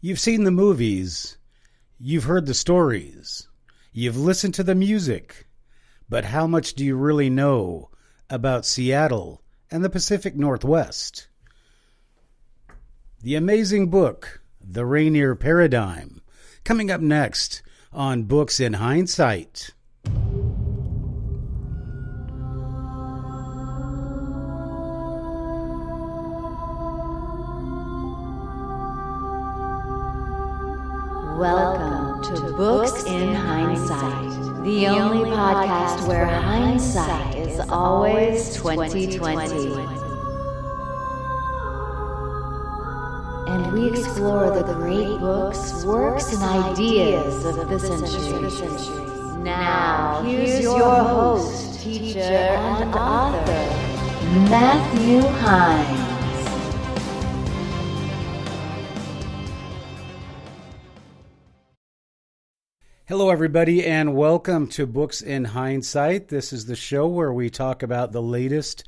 You've seen the movies, you've heard the stories, you've listened to the music, but how much do you really know about Seattle and the Pacific Northwest? The amazing book, The Rainier Paradigm, coming up next on Books in Heinessight. Welcome to Books in Heinessight, the only podcast where hindsight is always 2020. And we explore the great books, works, and ideas of the century. Now, here's your host, teacher, and author, Matthew Heines. Hello, everybody, and welcome to Books in Heinessight. This is the show where we talk about the latest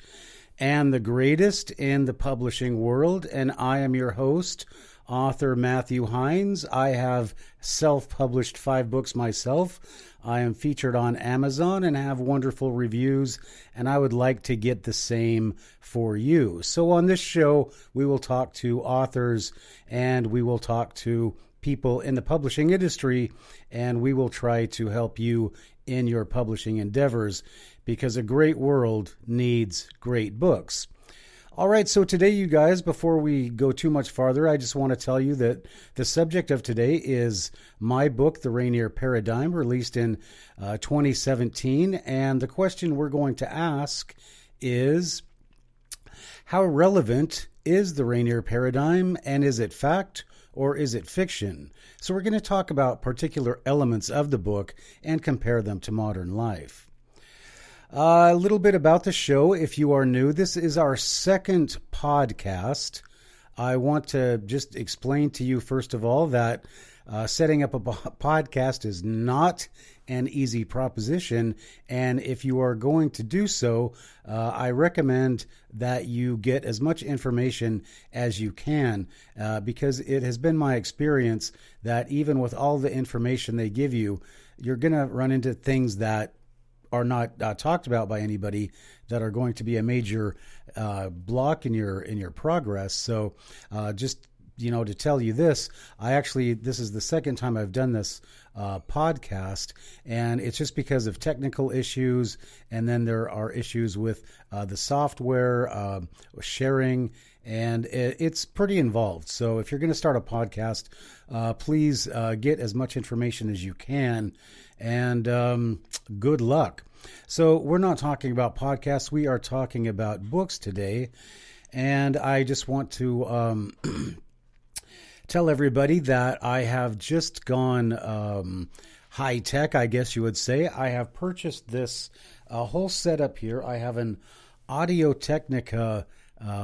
and the greatest in the publishing world, and I am your host, author Matthew Heines. I have self-published 5 books myself. I am featured on Amazon and have wonderful reviews, and I would like to get the same for you. So on this show, we will talk to authors and we will talk to people in the publishing industry, and we will try to help you in your publishing endeavors because a great world needs great books. All right, so today, you guys, before we go too much farther, I just want to tell you that the subject of today is my book, The Rainier Paradigm, released in 2017, and the question we're going to ask is, how relevant is the Rainier Paradigm, and is it fact or is it fiction? So we're going to talk about particular elements of the book and compare them to modern life. A little bit about the show. If you are new, this is our second podcast. I want to just explain to you, first of all, that setting up a podcast is not an easy proposition, and if you are going to do so, I recommend that you get as much information as you can, because it has been my experience that even with all the information they give you, you're going to run into things that are not talked about by anybody that are going to be a major block in your progress. So just to tell you this, this is the second time I've done this podcast, and it's just because of technical issues, and then there are issues with the software, sharing, and it's pretty involved. So if you're going to start a podcast, please get as much information as you can, and good luck. So we're not talking about podcasts, we are talking about books today, and I just want to tell everybody that I have just gone high tech, I guess you would say. I have purchased this whole setup here. I have an Audio Technica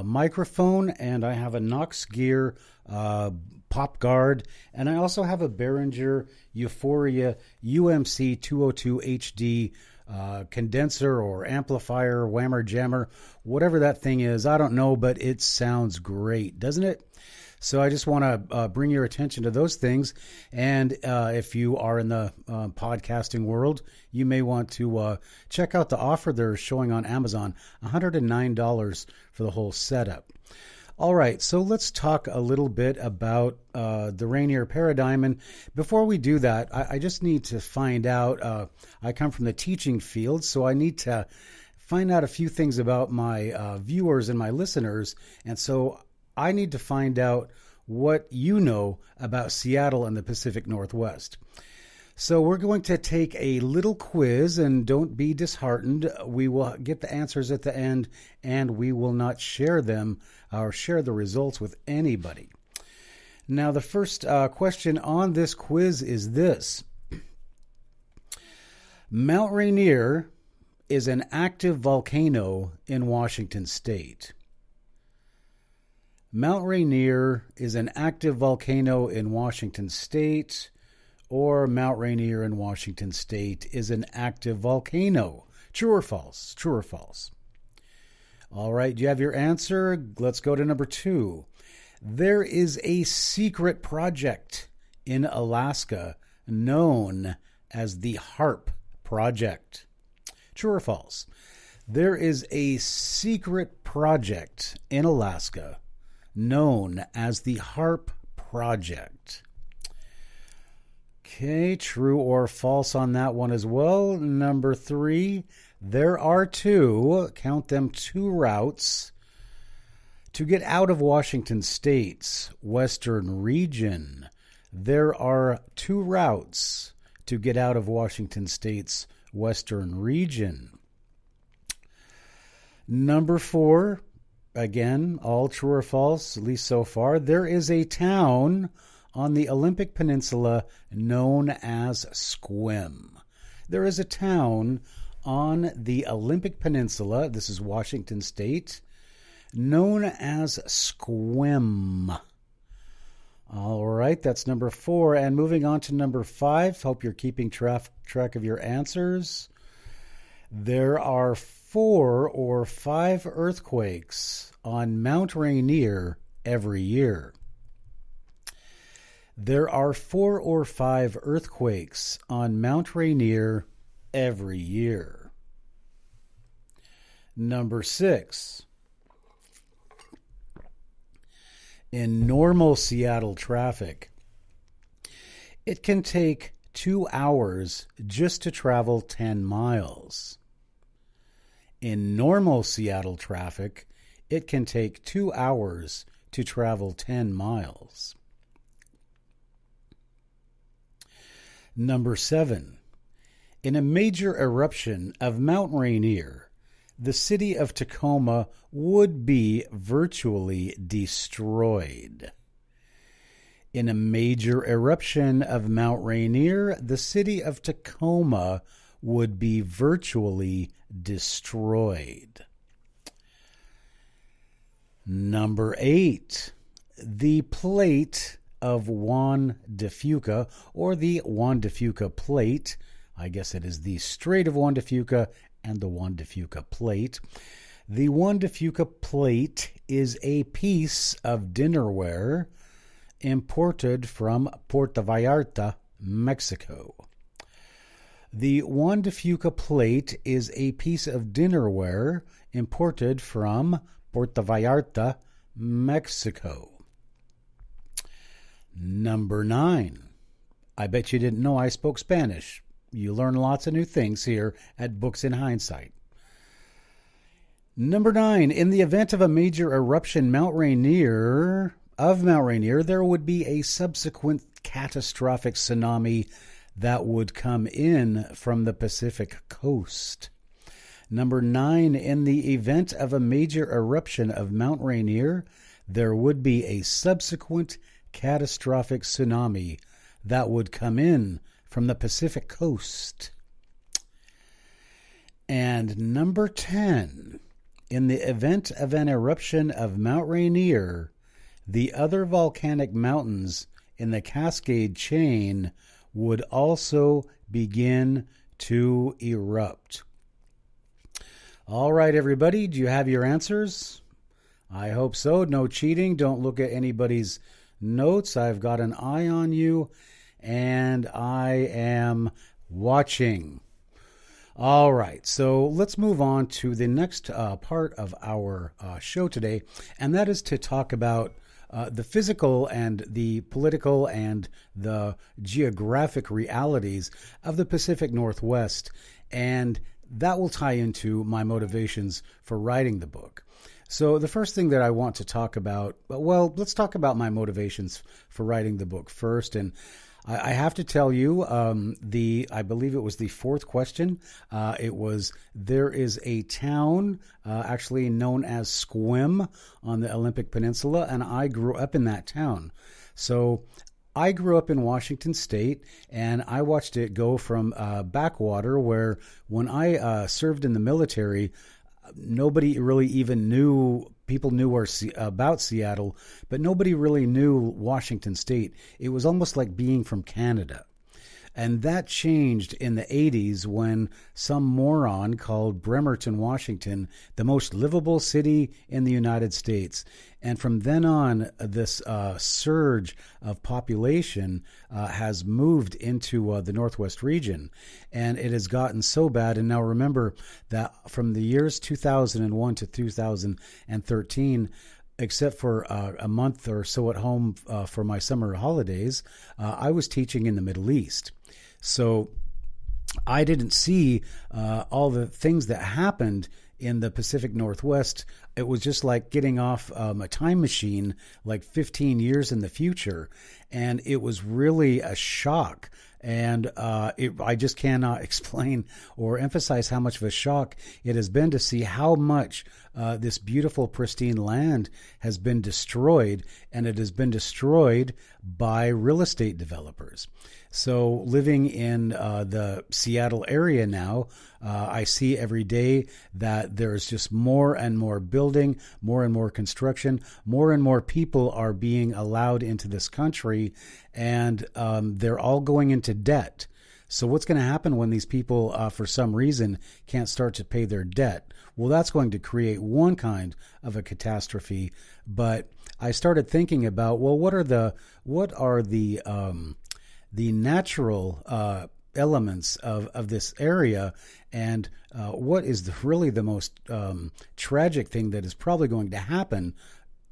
microphone, and I have a Knox Gear pop guard, and I also have a Behringer Euphoria UMC 202 HD condenser or amplifier, whammer jammer, whatever that thing is. I don't know, but it sounds great, doesn't it? So I just want to bring your attention to those things. And if you are in the podcasting world, you may want to check out the offer they're showing on Amazon, $109 for the whole setup. All right, so let's talk a little bit about the Rainier Paradigm. And before we do that, I just need to find out, I come from the teaching field, so I need to find out a few things about my viewers and my listeners. And so I need to find out what you know about Seattle and the Pacific Northwest. So we're going to take a little quiz, and don't be disheartened. We will get the answers at the end, and we will not share them or share the results with anybody. Now, the first question on this quiz is this. Mount Rainier is an active volcano in Washington State. Mount Rainier is an active volcano in Washington State, or Mount Rainier in Washington State is an active volcano. True or false? True or false? All right, do you have your answer? Let's go to number 2. There is a secret project in Alaska known as the HARP Project. True or false? There is a secret project in Alaska known as the HARP Project. Okay, true or false on that one as well. Number 3, there are count them, two routes to get out of Washington State's western region. There are 2 routes to get out of Washington State's western region. Number 4, again, all true or false, at least so far. There is a town on the Olympic Peninsula known as Sequim. There is a town on the Olympic Peninsula, this is Washington State, known as Sequim. All right, that's number 4. And moving on to number 5, hope you're keeping track of your answers. There are 4 or 5 earthquakes on Mount Rainier every year. There are 4 or 5 earthquakes on Mount Rainier every year. Number 6. In normal Seattle traffic, it can take 2 hours just to travel 10 miles. In normal Seattle traffic, it can take 2 hours to travel 10 miles. Number 7. In a major eruption of Mount Rainier, the city of Tacoma would be virtually destroyed. In a major eruption of Mount Rainier, the city of Tacoma would be virtually destroyed. Number 8. The plate of Juan de Fuca, or the Juan de Fuca plate, I guess it is the Strait of Juan de Fuca and the Juan de Fuca plate. The Juan de Fuca plate is a piece of dinnerware imported from Puerto Vallarta, Mexico. The Juan de Fuca plate is a piece of dinnerware imported from Puerto Vallarta, Mexico. Number 9. I bet you didn't know I spoke Spanish. You learn lots of new things here at Books in Hindsight. Number 9. In the event of a major eruption of Mount Rainier, there would be a subsequent catastrophic tsunami that would come in from the Pacific coast. Number 9. In the event of a major eruption of Mount Rainier, there would be a subsequent catastrophic tsunami that would come in from the Pacific coast. And number 10, in the event of an eruption of Mount Rainier, the other volcanic mountains in the Cascade chain would also begin to erupt. All right, everybody, do you have your answers? I hope so. No cheating. Don't look at anybody's notes. I've got an eye on you, and I am watching. All right, so let's move on to the next part of our show today, and that is to talk about the physical and the political and the geographic realities of the Pacific Northwest, and that will tie into my motivations for writing the book. So the first thing that I want to talk about, well, let's talk about my motivations for writing the book first. And I have to tell you, I believe it was the 4th question. It was, there is a town actually known as Sequim on the Olympic Peninsula, and I grew up in that town. So I grew up in Washington State, and I watched it go from backwater, where when I served in the military, nobody really even knew. People knew about Seattle, but nobody really knew Washington State. It was almost like being from Canada. And that changed in the 80s when some moron called Bremerton, Washington, the most livable city in the United States. And from then on, this surge of population has moved into the Northwest region. And it has gotten so bad. And now remember that from the years 2001 to 2013, except for a month or so at home for my summer holidays, I was teaching in the Middle East. So I didn't see all the things that happened in the Pacific Northwest. It was just like getting off a time machine like 15 years in the future. And it was really a shock. And I just cannot explain or emphasize how much of a shock it has been to see how much this beautiful, pristine land has been destroyed, and it has been destroyed by real estate developers. So living in the Seattle area now, I see every day that there's just more and more building, more and more construction, more and more people are being allowed into this country, and they're all going into debt. So what's going to happen when these people, for some reason, can't start to pay their debt? Well, that's going to create one kind of a catastrophe. But I started thinking about, well, what are the natural elements of this area, and what is really the most tragic thing that is probably going to happen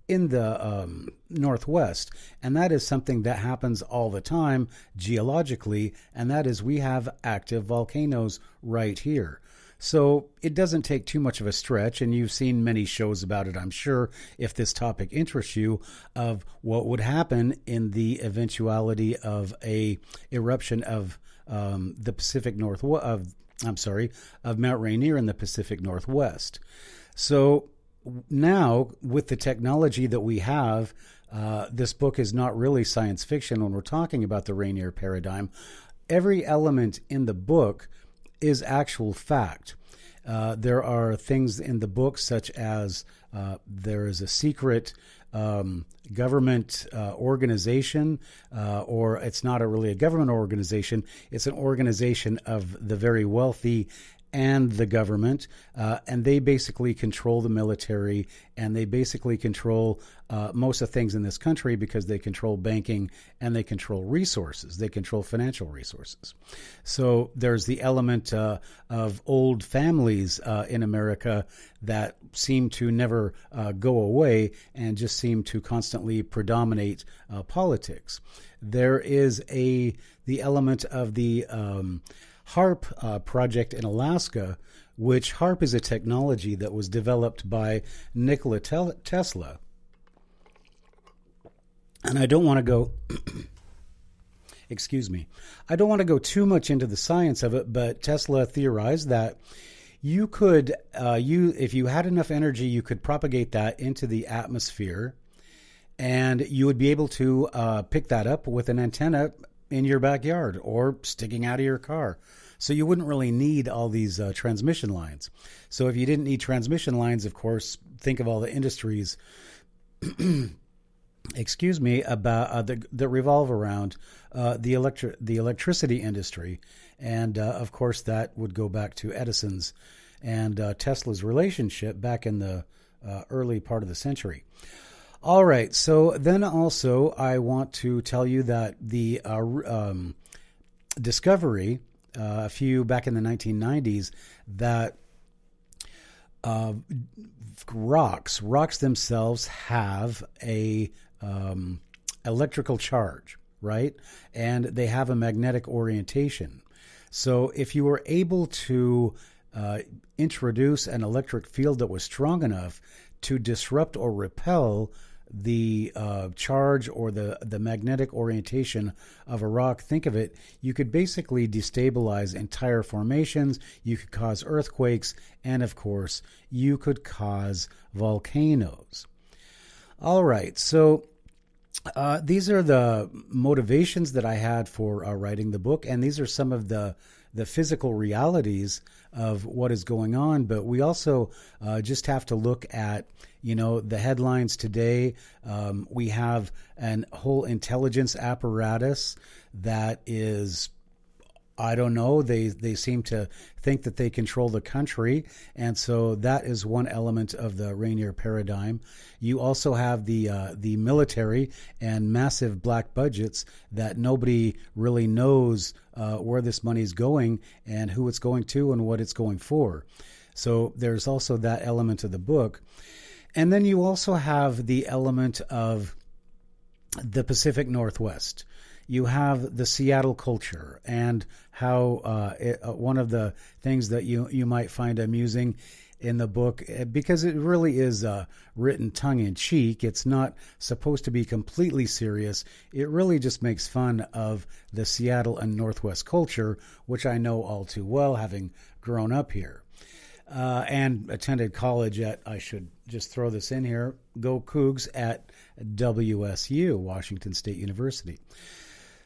in the Northwest, and that is something that happens all the time geologically, and that is we have active volcanoes right here. So it doesn't take too much of a stretch, and you've seen many shows about it, I'm sure, if this topic interests you, of what would happen in the eventuality of a eruption of the Pacific Northwest, of Mount Rainier in the Pacific Northwest. So now, with the technology that we have, this book is not really science fiction when we're talking about the Rainier Paradigm. Every element in the book is actual fact. There are things in the book such as there is a secret government organization, or it's not really a government organization, it's an organization of the very wealthy and the government, and they basically control the military, and they basically control most of things in this country because they control banking and they control resources. They control financial resources. So there's the element of old families in America that seem to never go away and just seem to constantly predominate politics. There is the element of the HARP project in Alaska, which HARP is a technology that was developed by Nikola Tesla. And I don't want to go, I don't want to go too much into the science of it, but Tesla theorized that you could, if you had enough energy, you could propagate that into the atmosphere, and you would be able to pick that up with an antenna in your backyard or sticking out of your car. So you wouldn't really need all these transmission lines. So if you didn't need transmission lines, of course, think of all the industries, about that revolve around the electricity industry. And of course, that would go back to Edison's and Tesla's relationship back in the early part of the century. All right, so then also I want to tell you that the discovery back in the 1990s that rocks themselves have a electrical charge, right? And they have a magnetic orientation. So if you were able to introduce an electric field that was strong enough to disrupt or repel the charge or the magnetic orientation of a rock, think of it, you could basically destabilize entire formations, you could cause earthquakes, and of course, you could cause volcanoes. All right, so these are the motivations that I had for writing the book, and these are some of the physical realities of what is going on, but we also just have to look at, the headlines today. We have an whole intelligence apparatus that is I don't know. They seem to think that they control the country, and so that is one element of the Rainier paradigm. You also have the military and massive black budgets that nobody really knows where this money is going and who it's going to and what it's going for. So there's also that element of the book. And then you also have the element of the Pacific Northwest. You have the Seattle culture and how one of the things that you might find amusing in the book, because it really is written tongue-in-cheek. It's not supposed to be completely serious. It really just makes fun of the Seattle and Northwest culture, which I know all too well, having grown up here. And attended college at, I should just throw this in here, go Cougs, at WSU, Washington State University.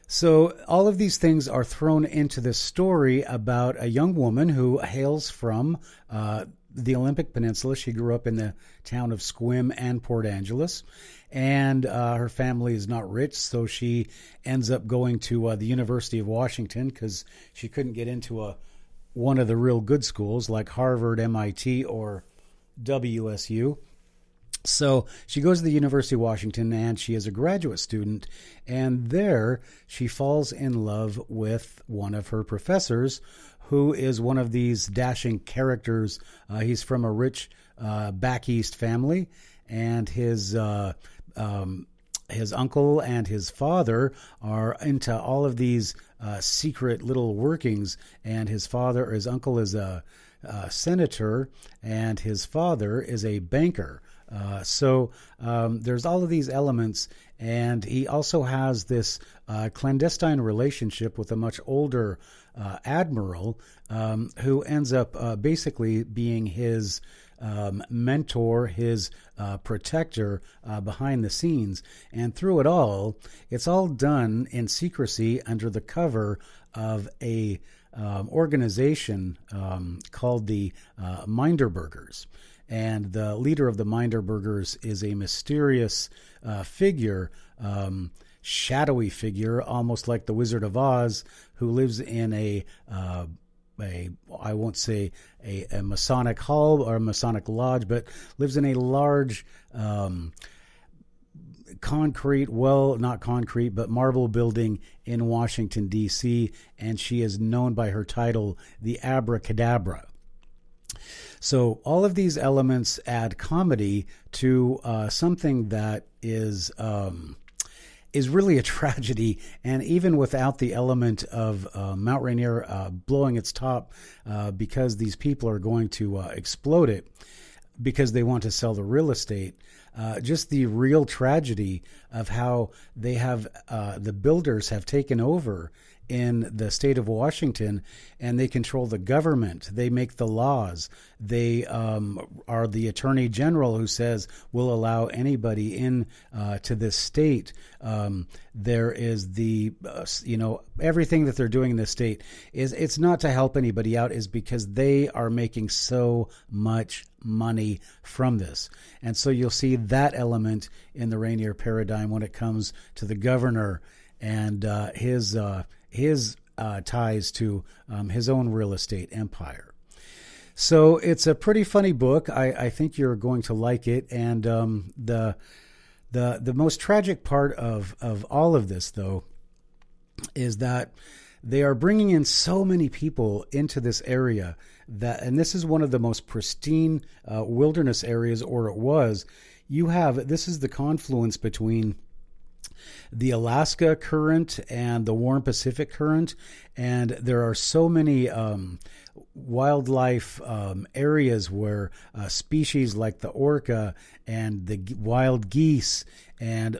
So all of these things are thrown into this story about a young woman who hails from the Olympic Peninsula. She grew up in the town of Sequim and Port Angeles, and her family is not rich, so she ends up going to the University of Washington because she couldn't get into one of the real good schools like Harvard, MIT, or WSU. So she goes to the University of Washington, and she is a graduate student, and there she falls in love with one of her professors, who is one of these dashing characters. He's from a rich back east family, and his uncle and his father are into all of these secret little workings, and his uncle is a senator, and his father is a banker. So there's all of these elements, and he also has this clandestine relationship with a much older admiral who ends up basically being his mentor, his protector behind the scenes. And through it all, it's all done in secrecy under the cover of a organization called the Minderburgers. And the leader of the Minderburgers is a mysterious figure, shadowy figure, almost like the Wizard of Oz, who lives in I won't say a Masonic hall or a Masonic lodge, but lives in a large not concrete, but marble building in Washington, D.C., and she is known by her title, the Abracadabra. So all of these elements add comedy to something that is really a tragedy. And even without the element of Mount Rainier blowing its top because these people are going to explode it because they want to sell the real estate, just the real tragedy of how they have the builders have taken over in the state of Washington, and they control the government. They make the laws. They are the attorney general who says we'll allow anybody in to this state. There is the everything that they're doing in this state it's not to help anybody out, is because they are making so much money from this. And so you'll see that element in the Rainier paradigm when it comes to the governor and his ties to his own real estate empire. So it's a pretty funny book. I think you're going to like it. And the most tragic part of all of this, though, is that they are bringing in so many people into this area and this is one of the most pristine wilderness areas, or it was. This is the confluence between the Alaska current and the warm Pacific current, and there are so many wildlife areas where species like the orca and the wild geese and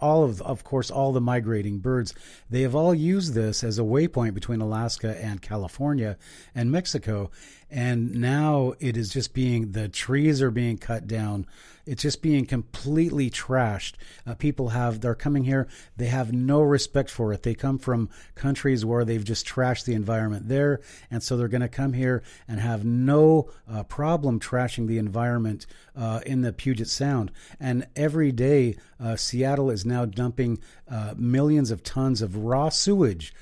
all of course all the migrating birds, they have all used this as a waypoint between Alaska and California and Mexico. And now it is just the trees are being cut down. It's just being completely trashed. They're coming here. They have no respect for it. They come from countries where they've just trashed the environment there. And so they're going to come here and have no problem trashing the environment in the Puget Sound. And every day, Seattle is now dumping millions of tons of raw sewage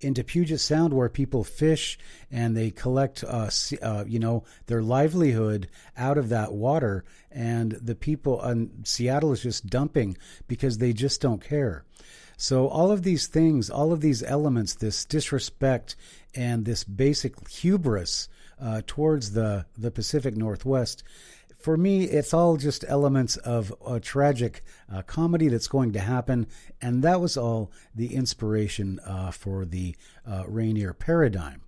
into Puget Sound where people fish and they collect, their livelihood out of that water. And the people in Seattle is just dumping because they just don't care. So all of these things, all of these elements, this disrespect and this basic hubris towards the Pacific Northwest, for me, it's all just elements of a tragic comedy that's going to happen, and that was all the inspiration for the Rainier Paradigm.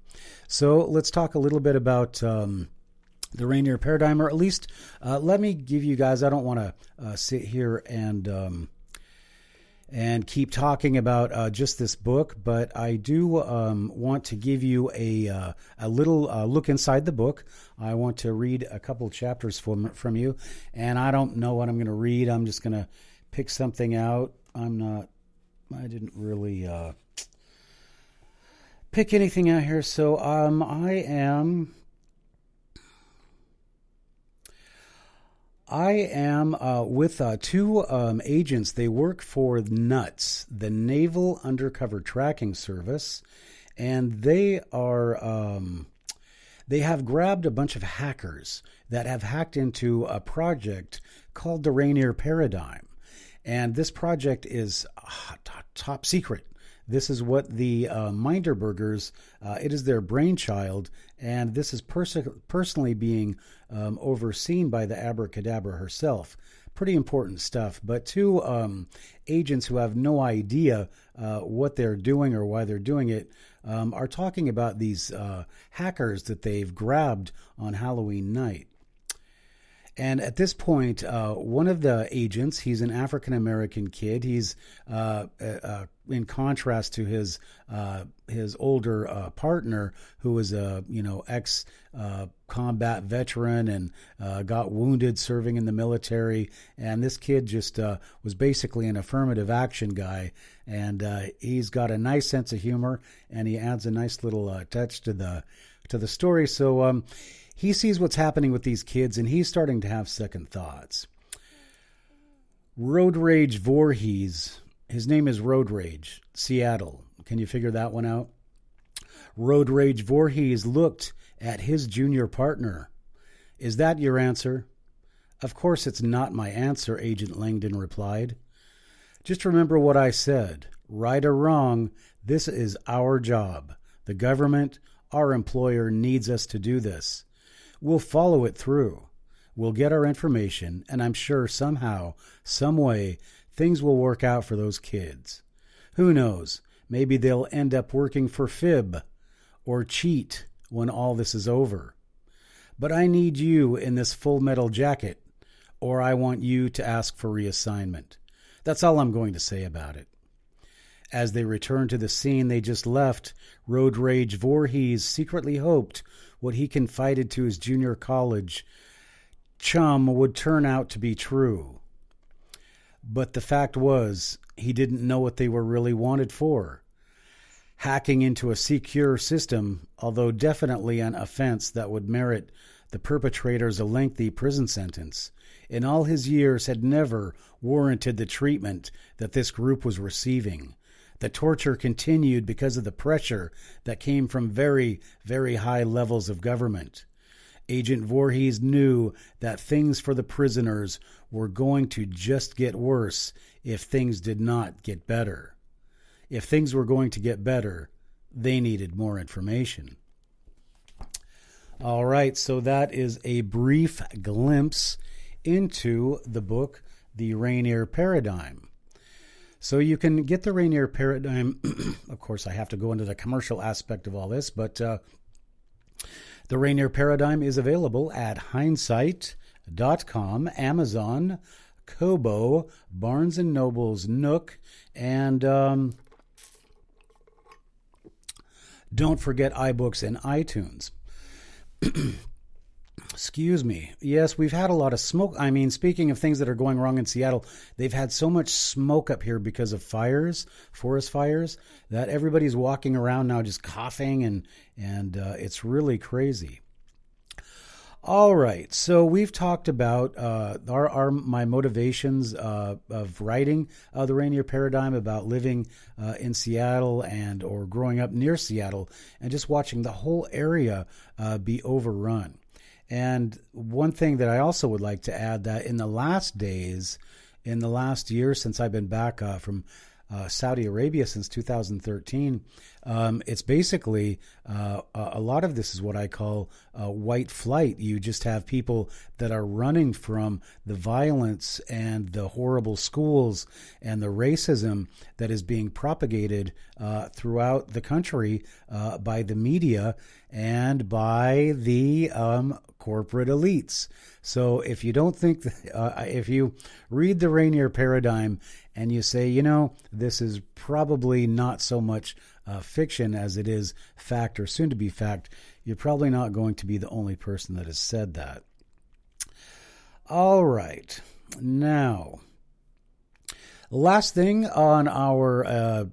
So let's talk a little bit about the Rainier Paradigm, or at least let me give you guys, I don't want to sit here and keep talking about just this book, but I do want to give you a little look inside the book. I want to read a couple chapters from you, and I don't know what I'm going to read. I'm just going to pick something out. I didn't really pick anything out here, so I am with two agents. They work for NUTS, the Naval Undercover Tracking Service, and they have grabbed a bunch of hackers that have hacked into a project called the Rainier Paradigm. And this project is top secret. This is what the Minderbergers, it is their brainchild, and this is personally being overseen by the Abracadabra herself. Pretty important stuff. But two agents who have no idea what they're doing or why they're doing it are talking about these hackers that they've grabbed on Halloween night. And at this point, one of the agents, he's an African-American kid. He's in contrast to his older partner, who was a ex-combat veteran and got wounded serving in the military. And this kid just was basically an affirmative action guy. And he's got a nice sense of humor, and he adds a nice little touch to the story. So he sees what's happening with these kids, and he's starting to have second thoughts. Road Rage Voorhees. His name is Road Rage, Seattle. Can you figure that one out? Road Rage Voorhees looked at his junior partner. Is that your answer? Of course it's not my answer, Agent Langdon replied. Just remember what I said. Right or wrong, this is our job. The government, our employer, needs us to do this. We'll follow it through. We'll get our information, and I'm sure somehow, some way, things will work out for those kids. Who knows? Maybe they'll end up working for FIB or cheat when all this is over. But I need you in this full metal jacket, or I want you to ask for reassignment. That's all I'm going to say about it. As they returned to the scene they just left, Road Rage Voorhees secretly hoped what he confided to his junior college chum would turn out to be true. But the fact was, he didn't know what they were really wanted for. Hacking into a secure system, although definitely an offense that would merit the perpetrators a lengthy prison sentence, in all his years had never warranted the treatment that this group was receiving. The torture continued because of the pressure that came from very, very high levels of government. Agent Voorhees knew that things for the prisoners were going to just get worse if things did not get better. If things were going to get better, they needed more information. All right, so that is a brief glimpse into the book, The Rainier Paradigm. So you can get the Rainier Paradigm. Of course, I have to go into the commercial aspect of all this, but the Rainier Paradigm is available at Heinessight.com, Amazon, KOBO, Barnes & Noble's NOOK, and don't forget iBooks and iTunes. Excuse me. Yes, we've had a lot of smoke. I mean, speaking of things that are going wrong in Seattle, they've had so much smoke up here because of fires, forest fires, that everybody's walking around now just coughing, and it's really crazy. All right, so we've talked about my motivations of writing the Rainier Paradigm, about living in Seattle and or growing up near Seattle, and just watching the whole area be overrun. And one thing that I also would like to add, that in the last year since I've been back from Saudi Arabia since 2013, it's basically a lot of this is what I call white flight. You just have people that are running from the violence and the horrible schools and the racism that is being propagated throughout the country by the media and by the corporate elites. So if you don't think if you read the Rainier Paradigm and you say, this is probably not so much fiction as it is fact or soon to be fact, you're probably not going to be the only person that has said that. All right. Now, last thing on our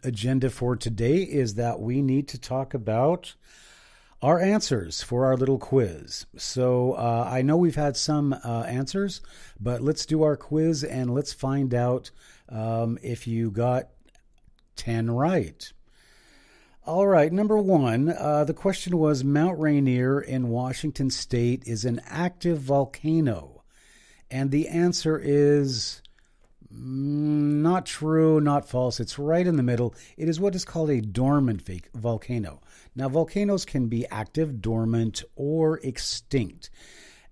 agenda for today is that we need to talk about our answers for our little quiz. So I know we've had some answers, but let's do our quiz and let's find out if you got 10 right. All right, number one, the question was, Mount Rainier in Washington State is an active volcano. And the answer is not true, not false. It's right in the middle. It is what is called a dormant volcano. Now, volcanoes can be active, dormant, or extinct.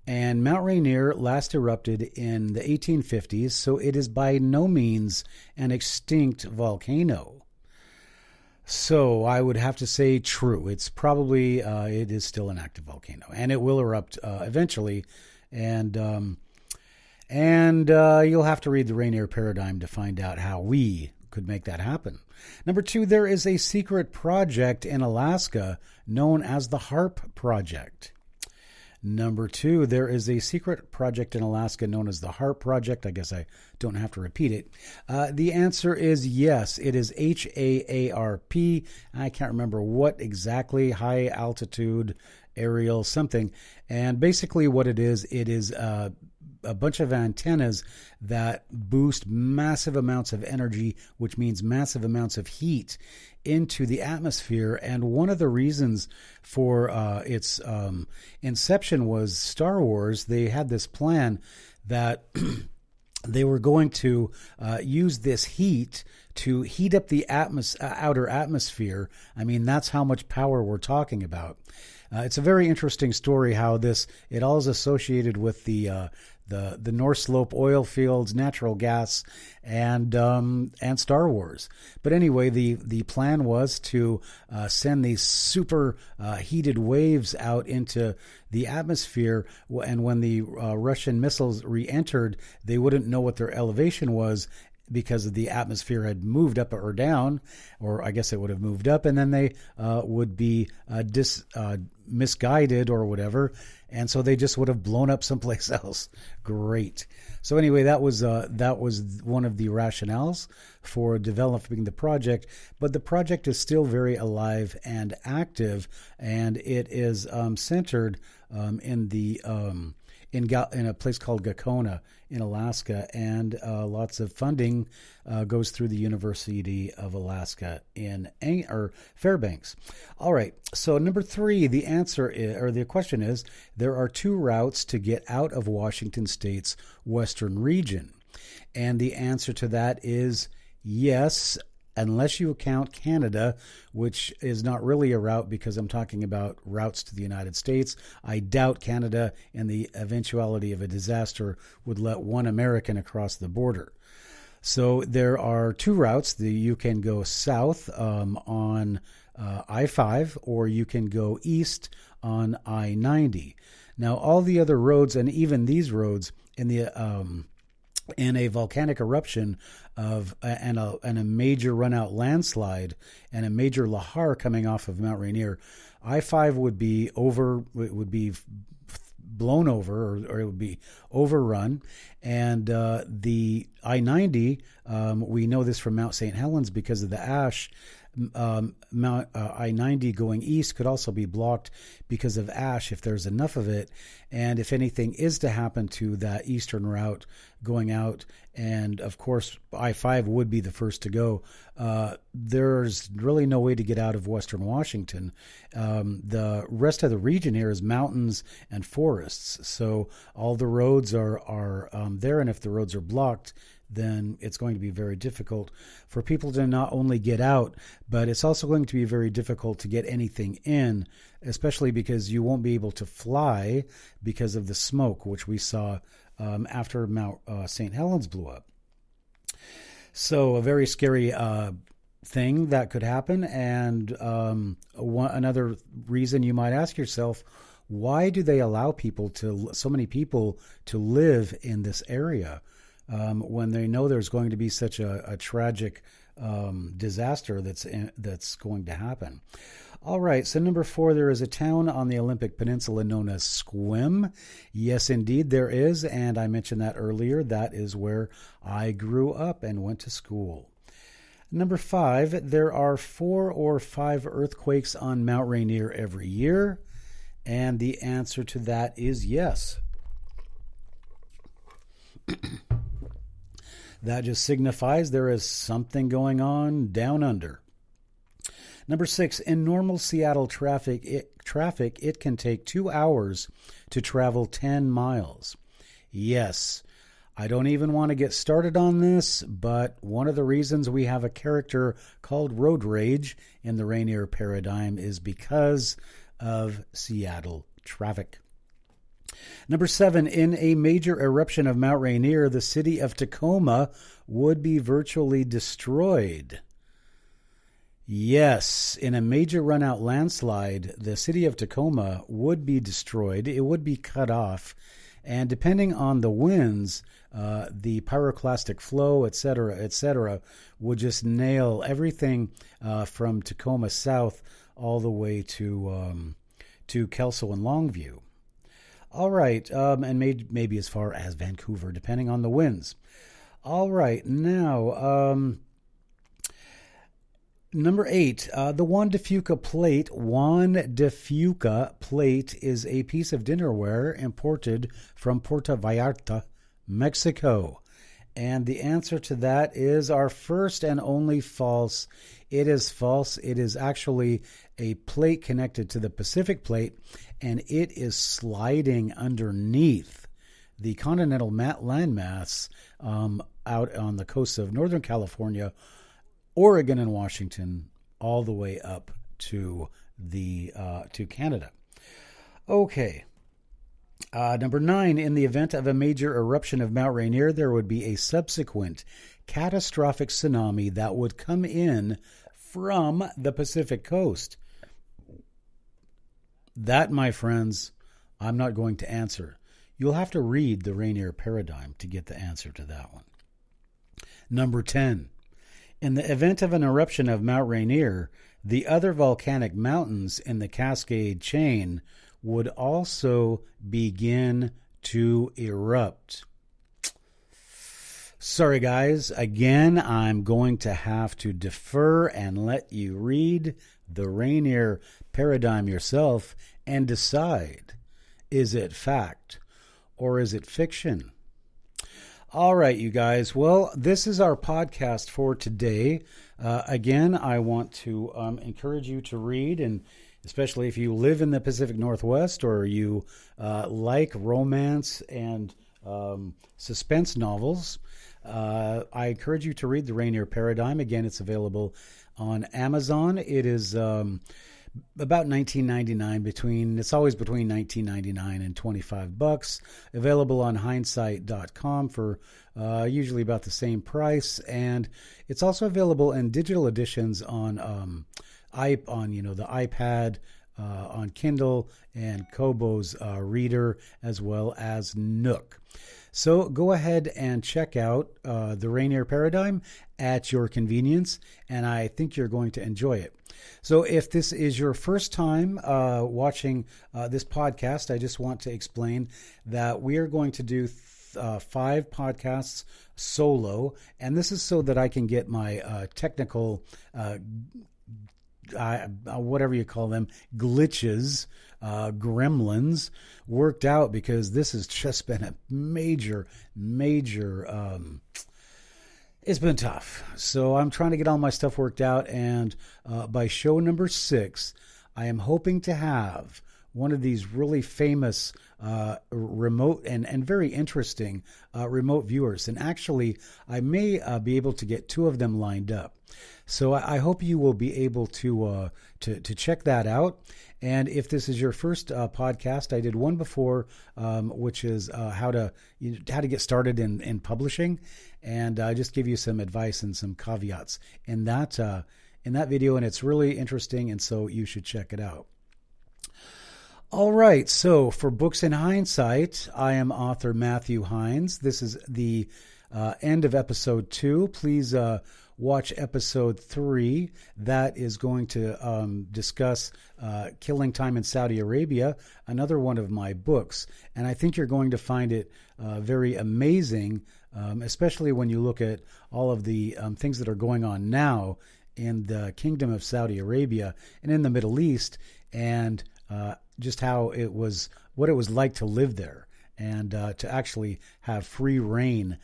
And Mount Rainier last erupted in the 1850s, so it is by no means an extinct volcano. So I would have to say true. It's probably, it is still an active volcano, and it will erupt eventually. And you'll have to read the Rainier Paradigm to find out how we could make that happen. Number two, there is a secret project in Alaska known as the HARP Project. Number two, there is a secret project in Alaska known as the HARP Project. I guess I don't have to repeat it. The answer is yes. It is HAARP. I can't remember what exactly, high altitude aerial something. And basically what it is a bunch of antennas that boost massive amounts of energy, which means massive amounts of heat, into the atmosphere. And one of the reasons for its inception was Star Wars. They had this plan that they were going to use this heat to heat up the outer atmosphere. I mean, that's how much power we're talking about. It's a very interesting story how it all is associated with the North Slope oil fields, natural gas, and Star Wars. But anyway, the plan was to send these super heated waves out into the atmosphere, and when the Russian missiles re-entered, they wouldn't know what their elevation was, because the atmosphere had moved up or down, or I guess it would have moved up, and then they would be misguided or whatever, and so they just would have blown up someplace else. Great. So anyway, that was one of the rationales for developing the project, but the project is still very alive and active, and it is centered in a place called Gakona in Alaska, and lots of funding goes through the University of Alaska in Fairbanks. All right, so number three, the answer is, or the question is, there are two routes to get out of Washington State's western region, and the answer to that is yes, unless you count Canada, which is not really a route because I'm talking about routes to the United States. I doubt Canada, in the eventuality of a disaster, would let one American across the border. So there are two routes. You can go south on I-5, or you can go east on I-90. Now, all the other roads, and even these roads in a volcanic eruption and a major run-out landslide and a major lahar coming off of Mount Rainier, I-5 would be blown over, or it would be overrun, and the I-90, we know this from Mount St. Helens because of the ash. Mount I-90 going east could also be blocked because of ash if there's enough of it. And if anything is to happen to that eastern route going out, and of course I-5 would be the first to go, there's really no way to get out of Western Washington. The rest of the region here is mountains and forests, so all the roads are there, and if the roads are blocked, then it's going to be very difficult for people to not only get out, but it's also going to be very difficult to get anything in, especially because you won't be able to fly because of the smoke, which we saw after Mount St. Helens blew up. So a very scary thing that could happen. And another reason you might ask yourself, why do they allow so many people to live in this area? When they know there's going to be such a tragic disaster that's going to happen. All right, so number 4, there is a town on the Olympic Peninsula known as Sequim. Yes, indeed, there is, and I mentioned that earlier. That is where I grew up and went to school. Number 5, there are 4 or 5 earthquakes on Mount Rainier every year, and the answer to that is yes. That just signifies there is something going on down under. Number 6, in normal Seattle traffic, it can take 2 hours to travel 10 miles. Yes, I don't even want to get started on this, but one of the reasons we have a character called Road Rage in the Rainier Paradigm is because of Seattle traffic. Number 7, in a major eruption of Mount Rainier, the city of Tacoma would be virtually destroyed. Yes, in a major run-out landslide, the city of Tacoma would be destroyed. It would be cut off. And depending on the winds, the pyroclastic flow, etc., would just nail everything from Tacoma south all the way to Kelso and Longview. All right, and maybe as far as Vancouver, depending on the winds. All right, now, number 8, the Juan de Fuca plate. Juan de Fuca plate is a piece of dinnerware imported from Puerto Vallarta, Mexico. And the answer to that is our first and only false. It is false. It is actually a plate connected to the Pacific plate, and it is sliding underneath the continental landmass out on the coast of Northern California, Oregon, and Washington, all the way up to Canada. Okay. Number 9, in the event of a major eruption of Mount Rainier, there would be a subsequent catastrophic tsunami that would come in from the Pacific coast. That, my friends, I'm not going to answer. You'll have to read the Rainier Paradigm to get the answer to that one. Number 10, in the event of an eruption of Mount Rainier, the other volcanic mountains in the Cascade chain would also begin to erupt. Sorry, guys. Again, I'm going to have to defer and let you read the Rainier Paradigm yourself and decide, is it fact or is it fiction? All right, you guys. Well, this is our podcast for today. Again, I want to encourage you to read, and especially if you live in the Pacific Northwest or you like romance and suspense novels, I encourage you to read the Rainier Paradigm. Again, it's available on Amazon. It is about $19.99. It's always between $19.99 and $25. Available on Heinessight.com for usually about the same price, and it's also available in digital editions on the iPad, on Kindle, and KOBO's reader, as well as NOOK. So go ahead and check out the Rainier Paradigm at your convenience, and I think you're going to enjoy it. So if this is your first time watching this podcast, I just want to explain that we are going to do 5 podcasts solo, and this is so that I can get my technical whatever you call them, glitches, gremlins, worked out, because this has just been a major, it's been tough. So I'm trying to get all my stuff worked out, and by show number 6, I am hoping to have one of these really famous remote and very interesting remote viewers. And actually, I may be able to get 2 of them lined up. So I hope you will be able to check that out. And if this is your first podcast, I did one before, which is how to get started in publishing, and I just give you some advice and some caveats in that video, and it's really interesting, and so you should check it out. All right, so for Books in Hindsight, I am author Matthew Heines. This is the end of episode 2. Please watch episode 3. That is going to discuss Killing Time in Saudi Arabia, another one of my books. And I think you're going to find it very amazing, especially when you look at all of the things that are going on now in the Kingdom of Saudi Arabia and in the Middle East, and just how it was, what it was like to live there, and to actually have free run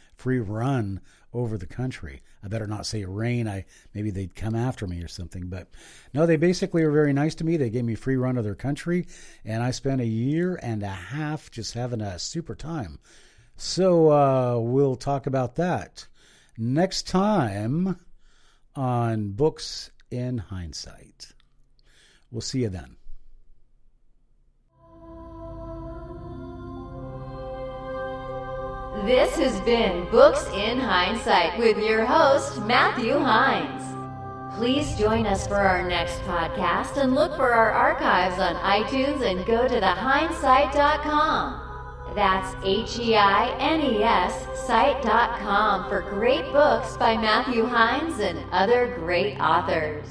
over the country. I better not say reign. Maybe they'd come after me or something. But no, they basically were very nice to me. They gave me free run of their country, and I spent a year and a half just having a super time. So we'll talk about that next time on Books in Hindsight. We'll see you then. This has been Books in Hindsight with your host, Matthew Heines. Please join us for our next podcast and look for our archives on iTunes and go to thehindsight.com. That's HEINES site.com for great books by Matthew Heines and other great authors.